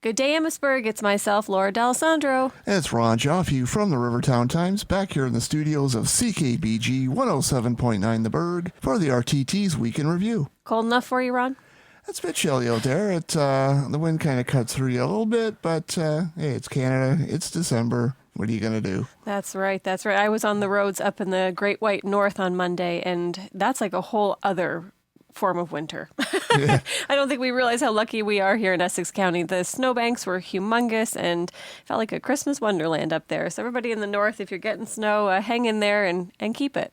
Good day, Amherstburg. It's myself, Laura D'Alessandro. It's Ron Giofu from the Rivertown Times, back here in the studios of CKBG 107.9 The Berg for the RTT's Week in Review. Cold enough for you, Ron? It's a bit chilly out there. The wind kind of cuts through you a little bit, but hey, it's Canada. It's December. What are you going to do? That's right. I was on the roads up in the Great White North on Monday, and that's like a whole other form of winter. Yeah. I don't think we realize how lucky we are here in Essex County. The snowbanks were humongous and felt like a Christmas wonderland up there. So everybody in the north, if you're getting snow, hang in there and keep it.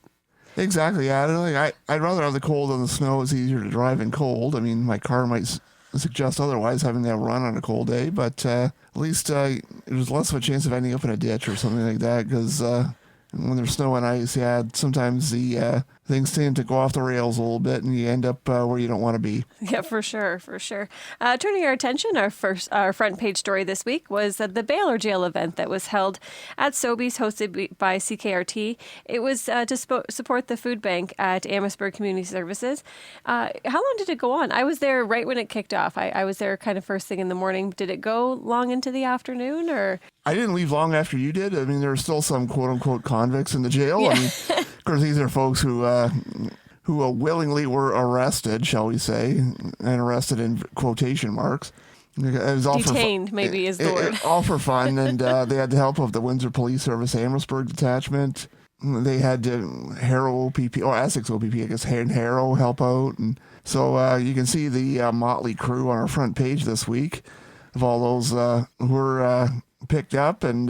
Exactly. Yeah, I'd rather have the cold than the snow. It's easier to drive in cold. I mean, my car might suggest otherwise, having that run on a cold day, but at least there's less of a chance of ending up in a ditch or something like that, because when there's snow and ice, sometimes the things tend to go off the rails a little bit, and you end up where you don't want to be. Yeah, for sure. Turning our attention, our front page story this week was the Baylor Jail event that was held at Sobeys, hosted by CKRT. It was to support the food bank at Amherstburg Community Services. How long did it go on? I was there right when it kicked off. I was there kind of first thing in the morning. Did it go long into the afternoon, or? I didn't leave long after you did. I mean, there are still some quote-unquote convicts in the jail. Yeah. I mean, of course, these are folks who willingly were arrested, shall we say, and arrested in quotation marks. It was all detained, maybe is the word. All for fun, and they had the help of the Windsor Police Service Amherstburg Detachment. They had Harrow OPP, or Essex OPP, I guess, and Harrow help out. And so you can see the motley crew on our front page this week of all those who were picked up and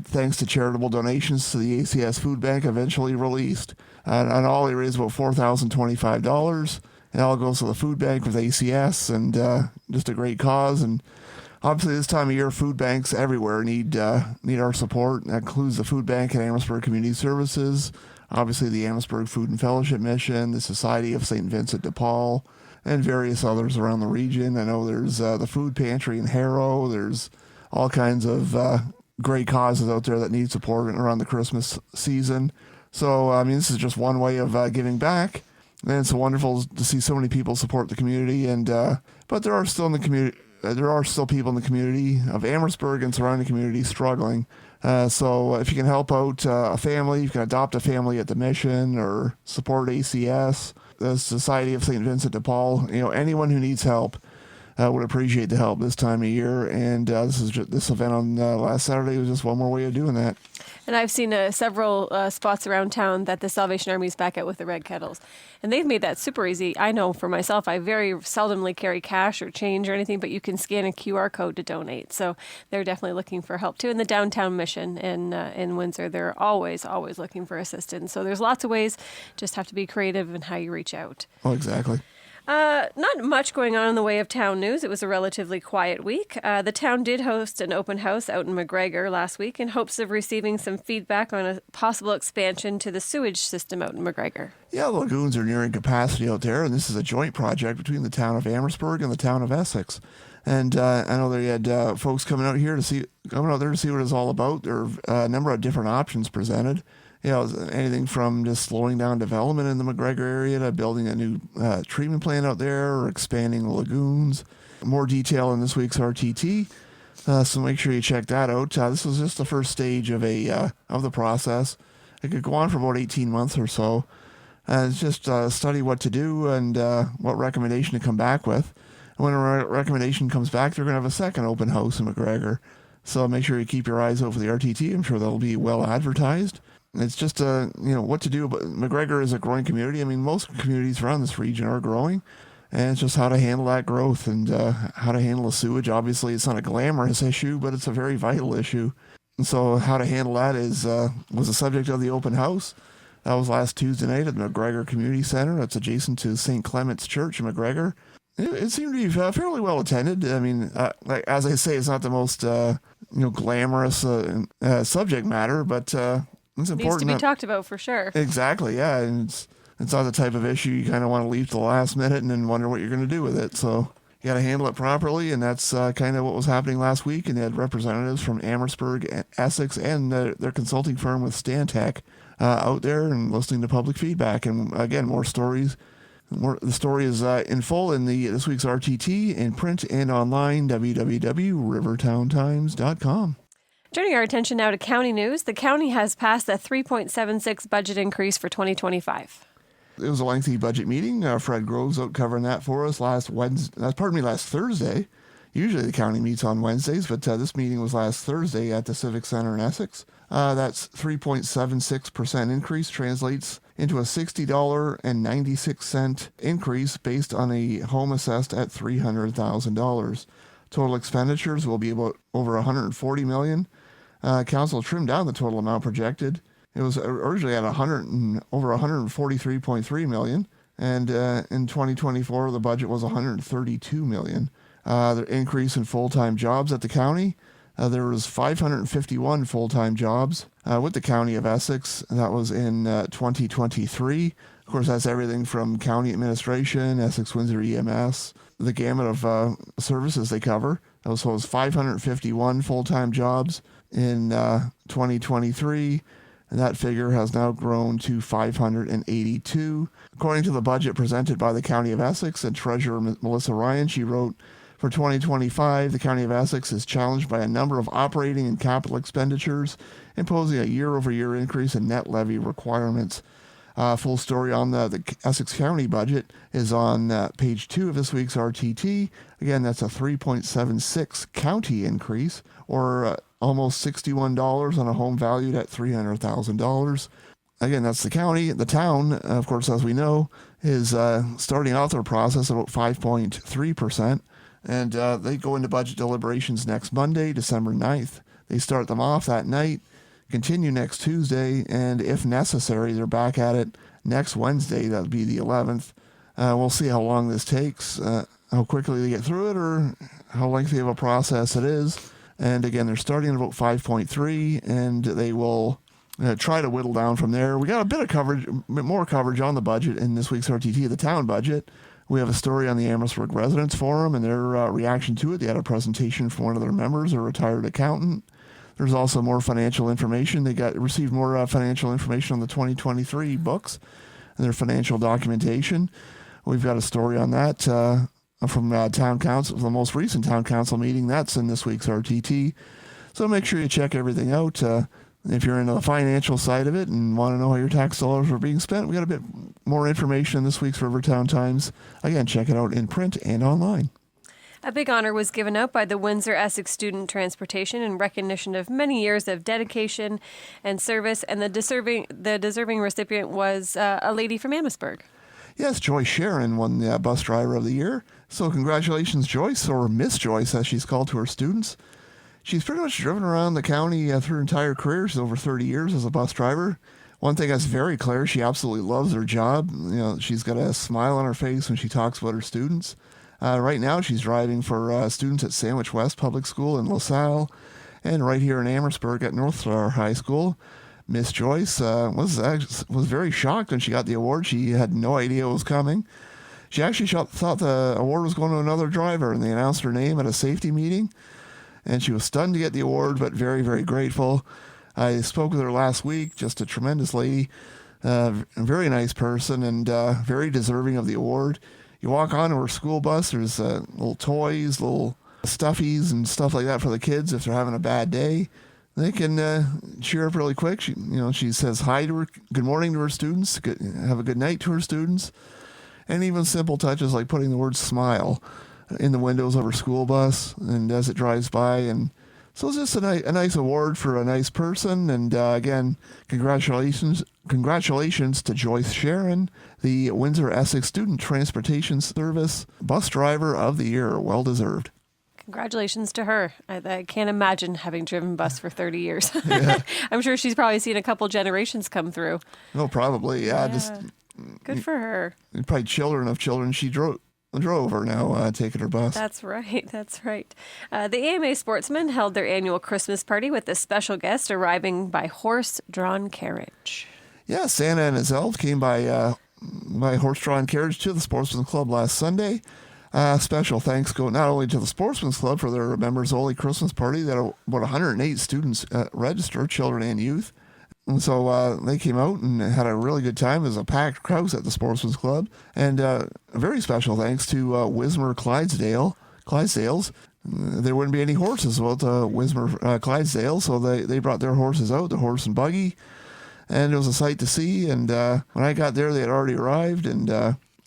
thanks to charitable donations to the ACS Food Bank, eventually released. And all they raised about $4,025. It all goes to the food bank with ACS, and just a great cause. And obviously this time of year, food banks everywhere need our support. That includes the food bank at Amherstburg Community Services, obviously the Amherstburg Food and Fellowship Mission, the Society of St. Vincent de Paul, and various others around the region. I know there's the food pantry in Harrow. There's all kinds of great causes out there that need support around the Christmas season. So, I mean, this is just one way of giving back. And it's wonderful to see so many people support the community. And but there are still people in the community of Amherstburg and surrounding communities struggling. So if you can help out a family, you can adopt a family at the mission or support ACS, the Society of St. Vincent de Paul. Anyone who needs help would appreciate the help this time of year. And this event on last Saturday was just one more way of doing that. And I've seen several spots around town that the Salvation Army is back at with the red kettles. And they've made that super easy. I know for myself, I very seldomly carry cash or change or anything, but you can scan a QR code to donate. So they're definitely looking for help too. And the Downtown Mission in Windsor, they're always looking for assistance. So there's lots of ways, just have to be creative in how you reach out. Oh, exactly. Not much going on in the way of town news. It was a relatively quiet week. The town did host an open house out in McGregor last week in hopes of receiving some feedback on a possible expansion to the sewage system out in McGregor. Yeah, the lagoons are nearing capacity out there, and this is a joint project between the town of Amherstburg and the town of Essex. And I know they had folks coming out there to see what it's all about. There are a number of different options presented. Anything from just slowing down development in the McGregor area to building a new treatment plant out there or expanding the lagoons. More detail in this week's RTT, so make sure you check that out. This was just the first stage of the process. It could go on for about 18 months or so. It's just study what to do and what recommendation to come back with. And when a recommendation comes back, they're going to have a second open house in McGregor. So make sure you keep your eyes out for the RTT. I'm sure that'll be well advertised. It's just, what to do. But McGregor is a growing community. I mean, most communities around this region are growing. And it's just how to handle that growth and how to handle the sewage. Obviously, it's not a glamorous issue, but it's a very vital issue. And so how to handle that was the subject of the open house. That was last Tuesday night at the McGregor Community Center. That's adjacent to St. Clement's Church in McGregor. It seemed to be fairly well attended. I mean, as I say, it's not the most glamorous subject matter, but it's important. Needs to be talked about for sure. Exactly, yeah. And it's not the type of issue you kind of want to leave to the last minute and then wonder what you're going to do with it. So you got to handle it properly, and that's kind of what was happening last week. And they had representatives from Amherstburg, Essex, and their consulting firm with Stantec out there and listening to public feedback. And again, more stories The story is in full in this week's RTT, in print and online, www.rivertowntimes.com. Turning our attention now to county news, the county has passed a 3.76 budget increase for 2025. It was a lengthy budget meeting. Fred Groves out covering that for us last Thursday. Usually the county meets on Wednesdays, but this meeting was last Thursday at the Civic Center in Essex. That's 3.76% increase translates into a $60.96 increase based on a home assessed at $300,000. Total expenditures will be about over $140 million. Council trimmed down the total amount projected. It was originally at over $143.3 million, and in 2024 the budget was $132 million. The increase in full-time jobs at the county. There was 551 full-time jobs with the County of Essex. That was in 2023. Of course, that's everything from county administration, Essex Windsor EMS, the gamut of services they cover. So it was 551 full-time jobs in 2023. And that figure has now grown to 582. According to the budget presented by the County of Essex and Treasurer Melissa Ryan, she wrote, for 2025, the County of Essex is challenged by a number of operating and capital expenditures, imposing a year-over-year increase in net levy requirements. Full story on the Essex County budget is on page 2 of this week's RTT. Again, that's a 3.76 county increase, or almost $61 on a home valued at $300,000. Again, that's the county. The town, of course, as we know, is starting out their process at about 5.3%. And they go into budget deliberations next Monday, December 9th. They start them off that night, continue next Tuesday, and if necessary, they're back at it next Wednesday. That'll be the 11th. We'll see how long this takes, how quickly they get through it, or how lengthy of a process it is. And again, they're starting at about 5.3, and they will try to whittle down from there. We got a bit more coverage on the budget in this week's RTT, the town budget. We have a story on the Amherstburg Residents Forum and their reaction to it. They had a presentation from one of their members, a retired accountant. There's also more financial information. They received more financial information on the 2023 books and their financial documentation. We've got a story on that from town council, the most recent town council meeting. That's in this week's RTT. So make sure you check everything out. If you're into the financial side of it and want to know how your tax dollars are being spent, we got a bit more information in this week's Rivertown Times. Again, check it out in print and online. A big honor was given out by the Windsor Essex Student Transportation in recognition of many years of dedication and service, and the deserving recipient was a lady from Amherstburg. Yes, Joyce Sharon won the Bus Driver of the Year. So congratulations, Joyce, or Miss Joyce, as she's called to her students. She's pretty much driven around the county through her entire career. She's over 30 years as a bus driver. One thing that's very clear, she absolutely loves her job. She's got a smile on her face when she talks about her students. Right now, she's driving for students at Sandwich West Public School in LaSalle, and right here in Amherstburg at North Star High School. Miss Joyce was very shocked when she got the award. She had no idea it was coming. She actually thought the award was going to another driver, and they announced her name at a safety meeting. And she was stunned to get the award, but very, very grateful. I spoke with her last week, just a tremendous lady, a very nice person, and very deserving of the award. You walk onto her school bus, there's little toys, little stuffies, and stuff like that for the kids if they're having a bad day. They can cheer up really quick. She says hi to her, good morning to her students, have a good night to her students, and even simple touches like putting the word smile in the windows of her school bus and as it drives by. And so it's just a nice award for a nice person. And again, congratulations to Joyce Sharon, the Windsor Essex Student Transportation Service Bus Driver of the Year. Well deserved. Congratulations to her. I can't imagine having driven bus for 30 years. Yeah. I'm sure she's probably seen a couple generations come through. No, probably. Yeah. Just good for her. Probably children of children she drove her now, taking her bus. That's right. The AMA Sportsmen held their annual Christmas party with a special guest arriving by horse-drawn carriage. Yeah, Santa and his elves came by horse-drawn carriage to the Sportsman's Club last Sunday. Special thanks go not only to the Sportsman's Club for their members-only Christmas party that about 108 students registered, children and youth. And so they came out and had a really good time. It was a packed house at the Sportsman's Club. And a very special thanks to Wismar Clydesdales. There wouldn't be any horses without Wismar Clydesdale, so they brought their horses out, the horse and buggy. And it was a sight to see. And when I got there, they had already arrived. And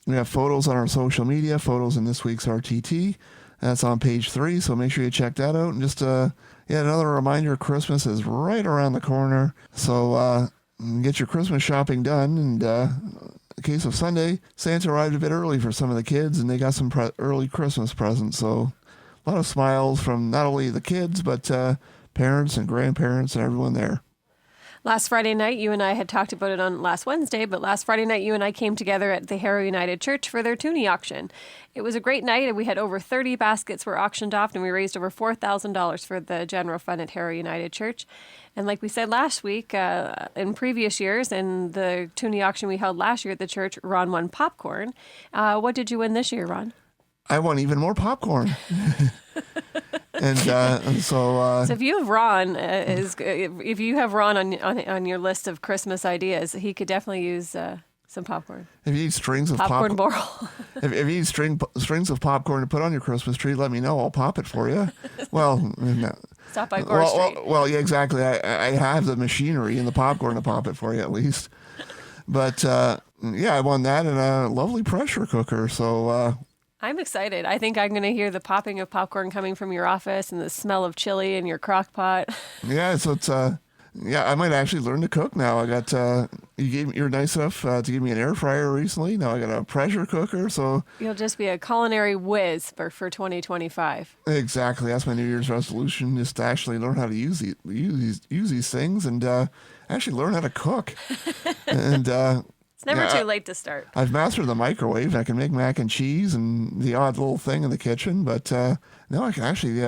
we have photos on our social media, photos in this week's RTT. That's on page 3, so make sure you check that out. And just another reminder, Christmas is right around the corner. So get your Christmas shopping done. And in the case of Sunday, Santa arrived a bit early for some of the kids, and they got some early Christmas presents. So a lot of smiles from not only the kids, but parents and grandparents and everyone there. Last Friday night, you and I had talked about it on last Wednesday, but last Friday night, you and I came together at the Harrow United Church for their toonie auction. It was a great night, and we had over 30 baskets were auctioned off, and we raised over $4,000 for the general fund at Harrow United Church. And like we said last week, in previous years, and the toonie auction we held last year at the church, Ron won popcorn. What did you win this year, Ron? I won even more popcorn. And so if you have Ron, if you have Ron on your list of Christmas ideas, he could definitely use some popcorn. If you need strings of popcorn barrel. if you need strings of popcorn to put on your Christmas tree, let me know. I'll pop it for you. Well, no. Stop by Gore Street. Well, yeah, exactly. I have the machinery and the popcorn to pop it for you at least. But I won that and a lovely pressure cooker. So. I'm excited. I think I'm going to hear the popping of popcorn coming from your office and the smell of chili in your crock pot. Yeah, so it's I might actually learn to cook now. I got you're nice enough to give me an air fryer recently. Now I got a pressure cooker, so you'll just be a culinary whiz for 2025. Exactly. That's my New Year's resolution, is to actually learn how to use these things and actually learn how to cook. And it's never too late to start. I've mastered the microwave. I can make mac and cheese and the odd little thing in the kitchen, but now I can actually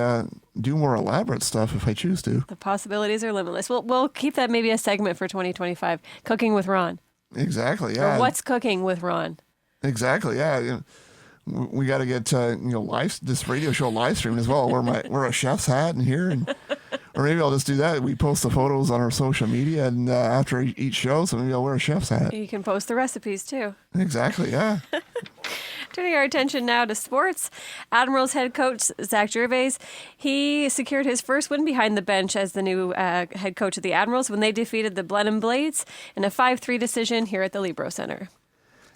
do more elaborate stuff if I choose to. The possibilities are limitless. We'll keep that maybe a segment for 2025, Cooking with Ron. Exactly, yeah. Or What's Cooking with Ron. Exactly, yeah. We got to get this radio show live streamed as well. Wear a chef's hat in here, or maybe I'll just do that. We post the photos on our social media, and after each show, so maybe I'll wear a chef's hat. You can post the recipes too. Exactly, yeah. Turning our attention now to sports, Admirals head coach Zach Gervais, he secured his first win behind the bench as the new head coach of the Admirals when they defeated the Blenheim Blades in a 5-3 decision here at the Libro Center.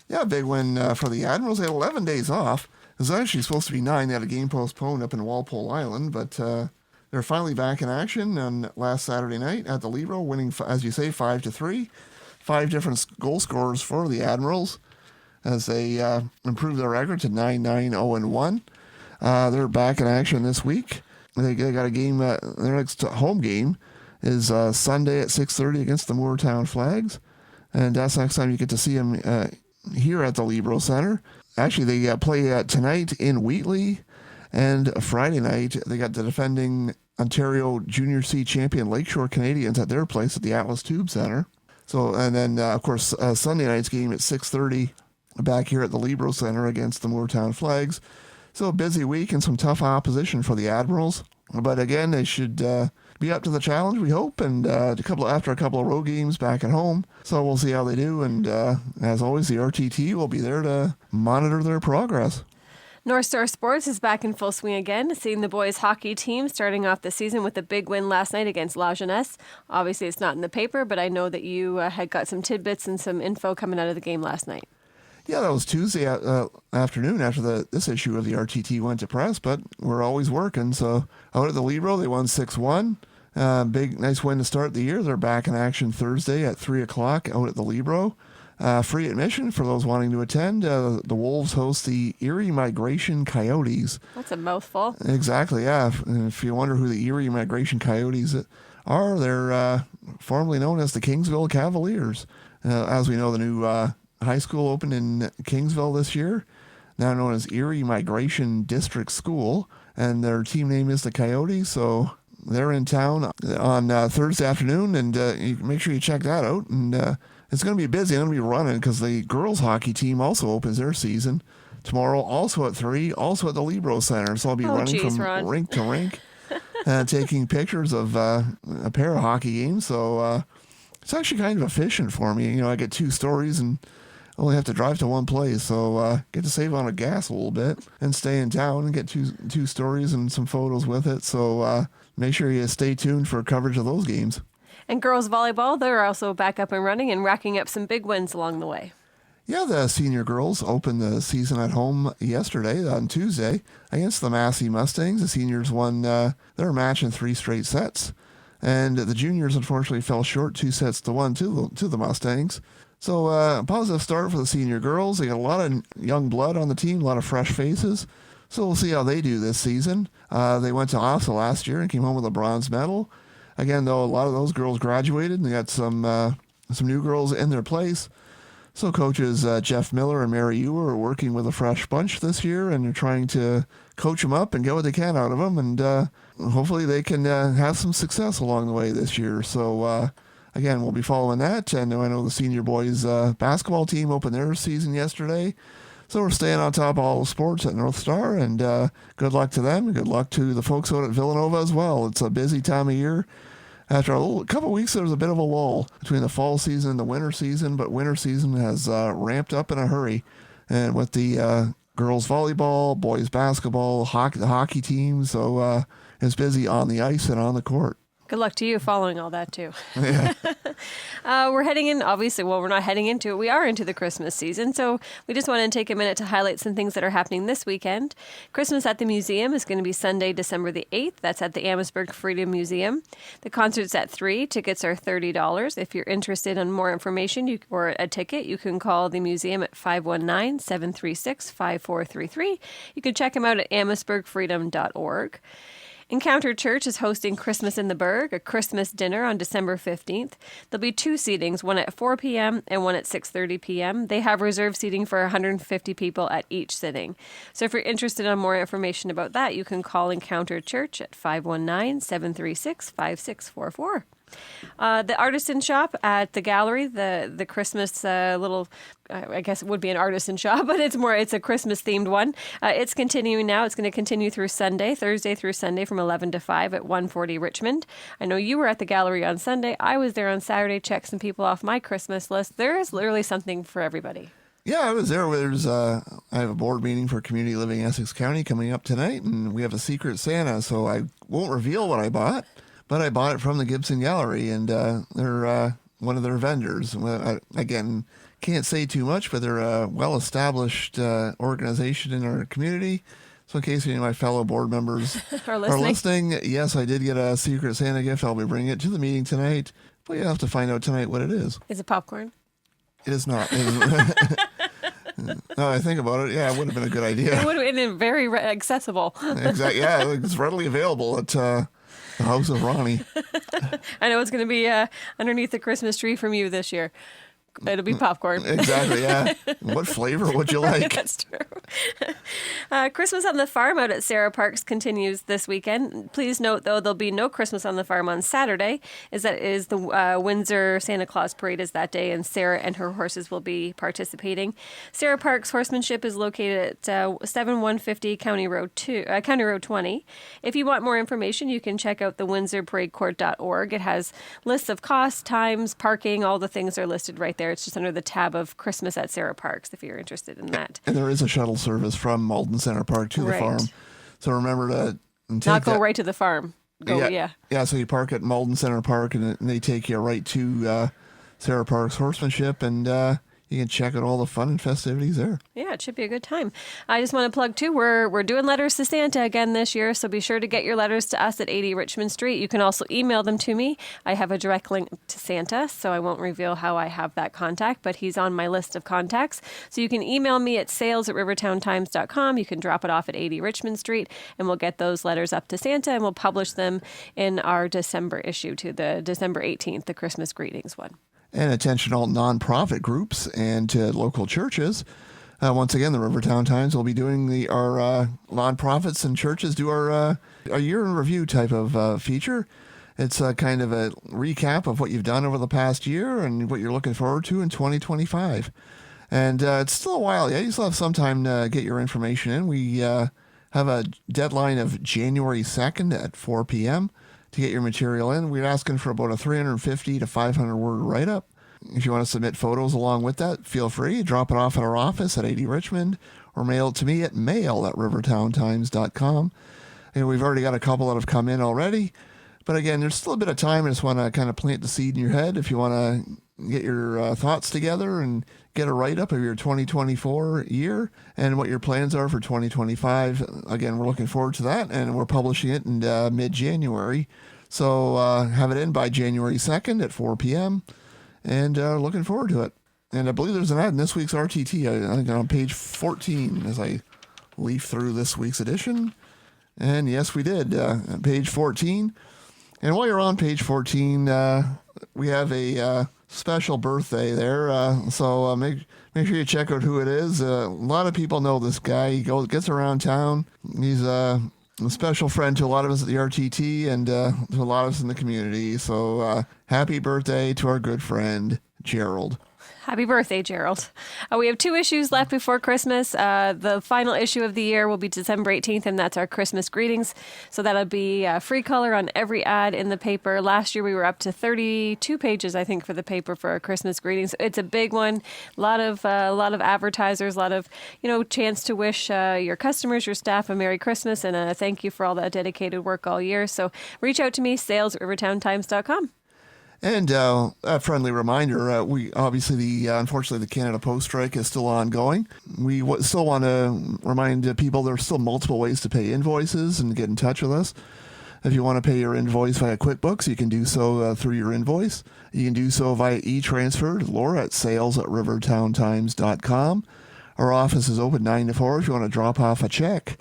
Yeah, big win for the Admirals. They had 11 days off. It was actually supposed to be 9. They had a game postponed up in Walpole Island, but they're finally back in action on last Saturday night at the Libro, winning, as you say, 5-3. 5 different goal scorers for the Admirals as they improve their record to 9-9-0-1. They're back in action this week. They got a game. Their next home game is Sunday at 6:30 against the Moortown Flags, and that's the next time you get to see them here at the Libro Center. Actually, they play tonight in Wheatley, and Friday night they got the defending Ontario Junior C champion Lakeshore Canadians at their place at the Atlas Tube Center. So, and then of course Sunday night's game at 6:30 back here at the Libro Center against the Moortown Flags. So a busy week and some tough opposition for the Admirals, but again they should be up to the challenge, we hope, and after a couple of road games back at home. So we'll see how they do, and as always, the RTT will be there to monitor their progress. North Star Sports is back in full swing again, seeing the boys' hockey team starting off the season with a big win last night against La Jeunesse. Obviously, it's not in the paper, but I know that you had got some tidbits and some info coming out of the game last night. Yeah, that was Tuesday afternoon after this issue of the RTT went to press, but we're always working. So out at the Libro, they won 6-1. Big, nice win to start the year. They're back in action Thursday at 3 o'clock out at the Libro. Free admission for those wanting to attend. The Wolves host the Erie Migration Coyotes. That's a mouthful. Exactly, yeah. If you wonder who the Erie Migration Coyotes are, they're formerly known as the Kingsville Cavaliers. As we know, the new high school opened in Kingsville this year, now known as Erie Migration District School, and their team name is the Coyotes. So they're in town on Thursday afternoon, and you make sure you check that out. And it's going to be busy. I'm going to be running because the girls hockey team also opens their season tomorrow, also at 3, also at the Libro Center. So I'll be running from rink to rink, taking pictures of a pair of hockey games. So It's actually kind of efficient for me. I get 2 stories and only have to drive to one place, so get to save on the gas a little bit and stay in town and get two stories and some photos with it. So make sure you stay tuned for coverage of those games. And girls volleyball, they're also back up and running and racking up some big wins along the way. Yeah, the senior girls opened the season at home yesterday on Tuesday against the Massey Mustangs. The seniors won their match in 3 straight sets. And the juniors, unfortunately, fell short 2-1 to the Mustangs. So a positive start for the senior girls. They got a lot of young blood on the team, a lot of fresh faces. So we'll see how they do this season. They went to OSA last year and came home with a bronze medal. Again, though, a lot of those girls graduated, and they got some new girls in their place. So coaches Jeff Miller and Mary Ewer are working with a fresh bunch this year, and they're trying to coach them up and get what they can out of them. And hopefully they can have some success along the way this year. So again, we'll be following that. And I know the senior boys basketball team opened their season yesterday. So we're staying on top of all the sports at North Star, and good luck to them, and good luck to the folks out at Villanova as well. It's a busy time of year. After a couple of weeks, there was a bit of a lull between the fall season and the winter season, but winter season has ramped up in a hurry. And with the girls volleyball, boys basketball, the hockey team, so it's busy on the ice and on the court. Good luck to you following all that, too. Yeah. We're heading in, obviously, well, we're not heading into it. We are into the Christmas season, so we just want to take a minute to highlight some things that are happening this weekend. Christmas at the Museum is going to be Sunday, December the 8th. That's at the Amherstburg Freedom Museum. The concert's at 3. Tickets are $30. If you're interested in more information or a ticket, you can call the museum at 519-736-5433. You can check them out at amherstburgfreedom.org. Encounter Church is hosting Christmas in the Burg, a Christmas dinner on December 15th. There'll be 2 seatings, one at 4 p.m. and one at 6:30 p.m. They have reserved seating for 150 people at each sitting. So if you're interested in more information about that, you can call Encounter Church at 519-736-5644. The artisan shop at the gallery, the Christmas little, I guess it would be an artisan shop, but it's a Christmas themed one. It's continuing now. It's going to continue through Thursday through Sunday from 11 to 5 at 140 Richmond. I know you were at the gallery on Sunday. I was there on Saturday, checked some people off my Christmas list. There is literally something for everybody. Yeah, I was there. I have a board meeting for Community Living Essex County coming up tonight, and we have a secret Santa, so I won't reveal what I bought. But I bought it from the Gibson Gallery, and they're one of their vendors. Again, can't say too much, but they're a well-established organization in our community. So in case any of my fellow board members are listening, yes, I did get a Secret Santa gift. I'll be bringing it to the meeting tonight. But you'll have to find out tonight what it is. Is it popcorn? It is not. Now I think about it, yeah, it would have been a good idea. It would have been very accessible. Exactly. Yeah, it's readily available at the House of Ronnie. I know it's going to be underneath the Christmas tree from you this year. It'll be popcorn. Exactly, yeah. What flavor would you like? That's true. Christmas on the Farm out at Sarah Parks continues this weekend. Please note, though, there'll be no Christmas on the Farm on Saturday, as that is the Windsor Santa Claus Parade is that day, and Sarah and her horses will be participating. Sarah Parks Horsemanship is located at 7150 County Road 20. If you want more information, you can check out the WindsorParadeCourt.org. It has lists of costs, times, parking, all the things are listed right there. It's just under the tab of Christmas at Sarah Parks if you're interested in that. And there is a shuttle service from Malden Center Park to the farm. So remember to not go right to the farm. Yeah, so you park at Malden Center Park and they take you right to Sarah Parks Horsemanship, and you can check out all the fun and festivities there. Yeah, it should be a good time. I just want to plug, too, we're doing letters to Santa again this year, so be sure to get your letters to us at 80 Richmond Street. You can also email them to me. I have a direct link to Santa, so I won't reveal how I have that contact, but he's on my list of contacts. So you can email me at sales@rivertowntimes.com. You can drop it off at 80 Richmond Street, and we'll get those letters up to Santa, and we'll publish them in our December issue, to the December 18th, the Christmas greetings one. And attention all nonprofit groups and to local churches. Once again, the Rivertown Times will be doing our nonprofits and churches do our a year in review type of feature. It's kind of a recap of what you've done over the past year and what you're looking forward to in 2025. And it's still a while. Yeah, you still have some time to get your information in. We have a deadline of January 2nd at 4 p.m. to get your material in. We're asking for about a 350 to 500 word write-up. If you want to submit photos along with that, feel free. Drop it off at our office at 80 Richmond or mail it to me at mail@rivertowntimes.com. And we've already got a couple that have come in already. But again, there's still a bit of time. I just want to kind of plant the seed in your head if you want to get your thoughts together and get a write-up of your 2024 year and what your plans are for 2025. Again, we're looking forward to that, and we're publishing it in mid-January. So have it in by January 2nd at 4 p.m., and looking forward to it. And I believe there's an ad in this week's RTT, I think on page 14, as I leaf through this week's edition. And yes, we did, page 14. And while you're on page 14, we have a special birthday there. So make sure you check out who it is. A lot of people know this guy. He gets around town. He's a special friend to a lot of us at the RTT and to a lot of us in the community. So happy birthday to our good friend, Gerald. Happy birthday, Gerald. We have 2 issues left before Christmas. The final issue of the year will be December 18th, and that's our Christmas greetings. So that'll be free color on every ad in the paper. Last year, we were up to 32 pages, I think, for the paper for our Christmas greetings. It's a big one. A lot of advertisers, a lot of, chance to wish your customers, your staff a Merry Christmas, and thank you for all that dedicated work all year. So reach out to me, sales@rivertowntimes.com. And a friendly reminder, we obviously, unfortunately, the Canada Post strike is still ongoing. We still want to remind people there are still multiple ways to pay invoices and get in touch with us. If you want to pay your invoice via QuickBooks, you can do so through your invoice. You can do so via e-transfer to Laura at sales@rivertowntimes.com. Our office is open 9 to 4 if you want to drop off a check,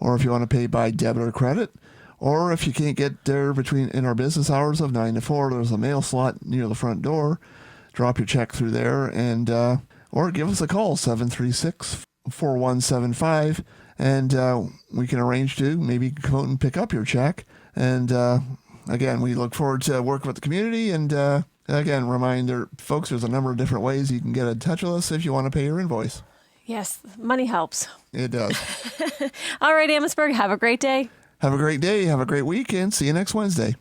or if you want to pay by debit or credit. Or if you can't get there in our business hours of 9 to 4, there's a mail slot near the front door. Drop your check through there, and or give us a call, 736-4175, and we can arrange to maybe come out and pick up your check. And again, we look forward to working with the community. And again, reminder, folks, there's a number of different ways you can get in touch with us if you want to pay your invoice. Yes, money helps. It does. All right, Amherstburg, have a great day. Have a great day. Have a great weekend. See you next Wednesday.